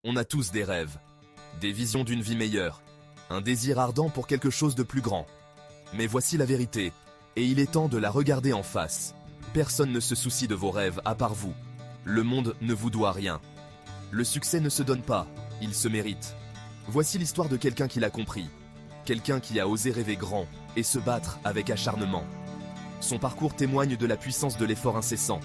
On a tous des rêves, des visions d'une vie meilleure, un désir ardent pour quelque chose de plus grand. Mais voici la vérité, et il est temps de la regarder en face. Personne ne se soucie de vos rêves à part vous. Le monde ne vous doit rien. Le succès ne se donne pas, il se mérite. Voici l'histoire de quelqu'un qui l'a compris. Quelqu'un qui a osé rêver grand et se battre avec acharnement. Son parcours témoigne de la puissance de l'effort incessant,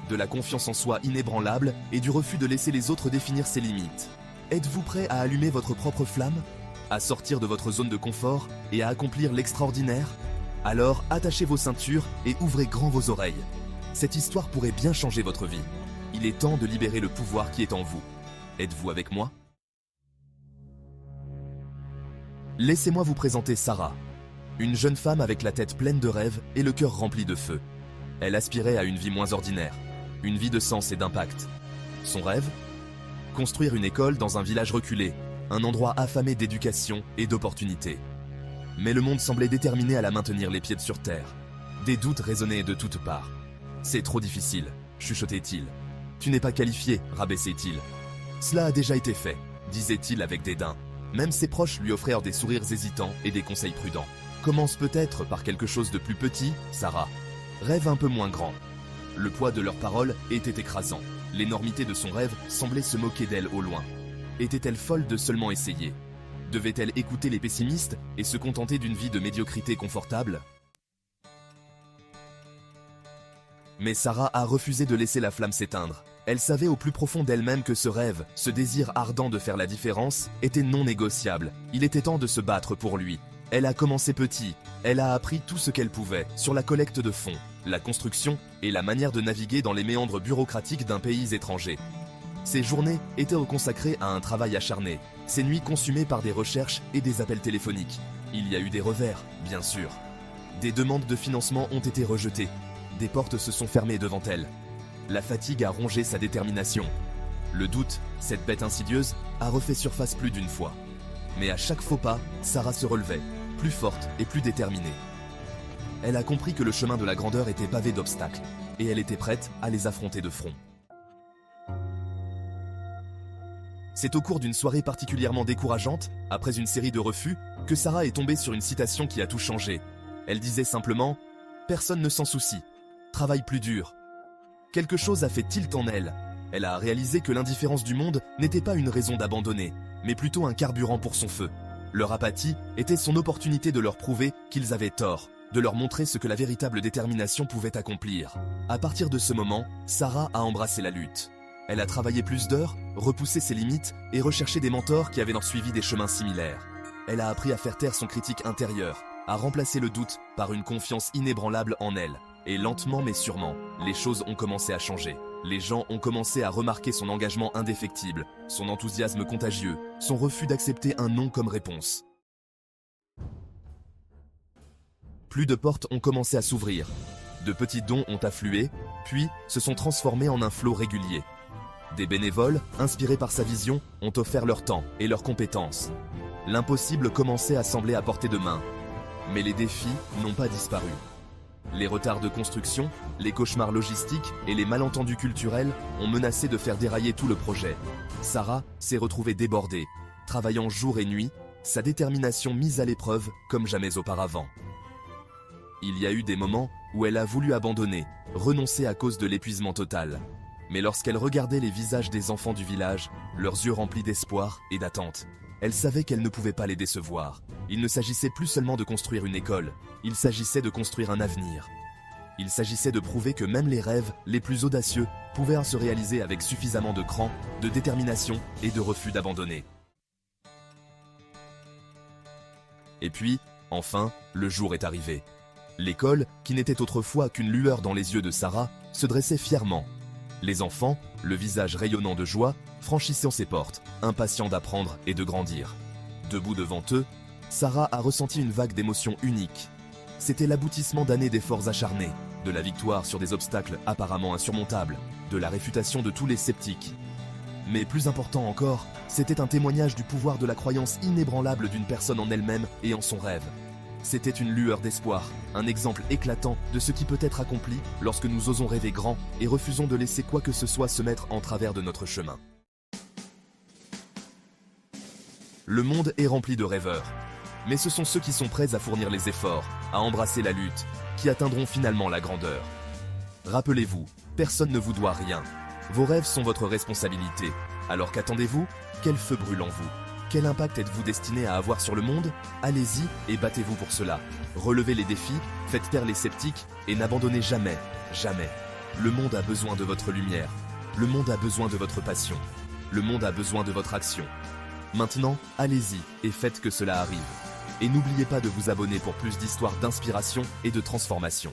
de la confiance en soi inébranlable et du refus de laisser les autres définir ses limites. Êtes-vous prêt à allumer votre propre flamme? À sortir de votre zone de confort et à accomplir l'extraordinaire? Alors attachez vos ceintures et ouvrez grand vos oreilles. Cette histoire pourrait bien changer votre vie. Il est temps de libérer le pouvoir qui est en vous. Êtes-vous avec moi? Laissez-moi vous présenter Sarah. Une jeune femme avec la tête pleine de rêves et le cœur rempli de feu. Elle aspirait à une vie moins ordinaire, une vie de sens et d'impact. Son rêve? Construire une école dans un village reculé, un endroit affamé d'éducation et d'opportunités. Mais le monde semblait déterminé à la maintenir les pieds sur terre. Des doutes résonnaient de toutes parts. C'est trop difficile, chuchotait-il. Tu n'es pas qualifié, rabaissait-il. Cela a déjà été fait, disait-il avec dédain. Même ses proches lui offrirent des sourires hésitants et des conseils prudents. Commence peut-être par quelque chose de plus petit, Sarah. Rêve un peu moins grand. Le poids de leurs paroles était écrasant. L'énormité de son rêve semblait se moquer d'elle au loin. Était-elle folle de seulement essayer? Devait-elle écouter les pessimistes et se contenter d'une vie de médiocrité confortable? Mais Sarah a refusé de laisser la flamme s'éteindre. Elle savait au plus profond d'elle-même que ce rêve, ce désir ardent de faire la différence, était non négociable. Il était temps de se battre pour lui. Elle a commencé petit, elle a appris tout ce qu'elle pouvait sur la collecte de fonds, la construction et la manière de naviguer dans les méandres bureaucratiques d'un pays étranger. Ses journées étaient consacrées à un travail acharné, ses nuits consumées par des recherches et des appels téléphoniques. Il y a eu des revers, bien sûr. Des demandes de financement ont été rejetées, des portes se sont fermées devant elle. La fatigue a rongé sa détermination. Le doute, cette bête insidieuse, a refait surface plus d'une fois. Mais à chaque faux pas, Sarah se relevait, plus forte et plus déterminée. Elle a compris que le chemin de la grandeur était pavé d'obstacles, et elle était prête à les affronter de front. C'est au cours d'une soirée particulièrement décourageante, après une série de refus, que Sarah est tombée sur une citation qui a tout changé. Elle disait simplement « Personne ne s'en soucie. Travaille plus dur. » Quelque chose a fait tilt en elle. Elle a réalisé que l'indifférence du monde n'était pas une raison d'abandonner, mais plutôt un carburant pour son feu. Leur apathie était son opportunité de leur prouver qu'ils avaient tort, de leur montrer ce que la véritable détermination pouvait accomplir. À partir de ce moment, Sarah a embrassé la lutte. Elle a travaillé plus d'heures, repoussé ses limites et recherché des mentors qui avaient suivi des chemins similaires. Elle a appris à faire taire son critique intérieur, à remplacer le doute par une confiance inébranlable en elle. Et lentement mais sûrement, les choses ont commencé à changer. Les gens ont commencé à remarquer son engagement indéfectible, son enthousiasme contagieux, son refus d'accepter un non comme réponse. Plus de portes ont commencé à s'ouvrir. De petits dons ont afflué, puis se sont transformés en un flot régulier. Des bénévoles, inspirés par sa vision, ont offert leur temps et leurs compétences. L'impossible commençait à sembler à portée de main. Mais les défis n'ont pas disparu. Les retards de construction, les cauchemars logistiques et les malentendus culturels ont menacé de faire dérailler tout le projet. Sarah s'est retrouvée débordée, travaillant jour et nuit, sa détermination mise à l'épreuve comme jamais auparavant. Il y a eu des moments où elle a voulu abandonner, renoncer à cause de l'épuisement total. Mais lorsqu'elle regardait les visages des enfants du village, leurs yeux remplis d'espoir et d'attente, elle savait qu'elle ne pouvait pas les décevoir. Il ne s'agissait plus seulement de construire une école, il s'agissait de construire un avenir. Il s'agissait de prouver que même les rêves les plus audacieux pouvaient se réaliser avec suffisamment de cran, de détermination et de refus d'abandonner. Et puis, enfin, le jour est arrivé. L'école, qui n'était autrefois qu'une lueur dans les yeux de Sarah, se dressait fièrement. Les enfants, le visage rayonnant de joie, franchissant ses portes, impatients d'apprendre et de grandir. Debout devant eux, Sarah a ressenti une vague d'émotions uniques. C'était l'aboutissement d'années d'efforts acharnés, de la victoire sur des obstacles apparemment insurmontables, de la réfutation de tous les sceptiques. Mais plus important encore, c'était un témoignage du pouvoir de la croyance inébranlable d'une personne en elle-même et en son rêve. C'était une lueur d'espoir, un exemple éclatant de ce qui peut être accompli lorsque nous osons rêver grand et refusons de laisser quoi que ce soit se mettre en travers de notre chemin. Le monde est rempli de rêveurs. Mais ce sont ceux qui sont prêts à fournir les efforts, à embrasser la lutte, qui atteindront finalement la grandeur. Rappelez-vous, personne ne vous doit rien. Vos rêves sont votre responsabilité. Alors qu'attendez-vous? Quel feu brûle en vous? Quel impact êtes-vous destiné à avoir sur le monde? Allez-y et battez-vous pour cela. Relevez les défis, faites taire les sceptiques et n'abandonnez jamais, jamais. Le monde a besoin de votre lumière. Le monde a besoin de votre passion. Le monde a besoin de votre action. Maintenant, allez-y et faites que cela arrive. Et n'oubliez pas de vous abonner pour plus d'histoires d'inspiration et de transformation.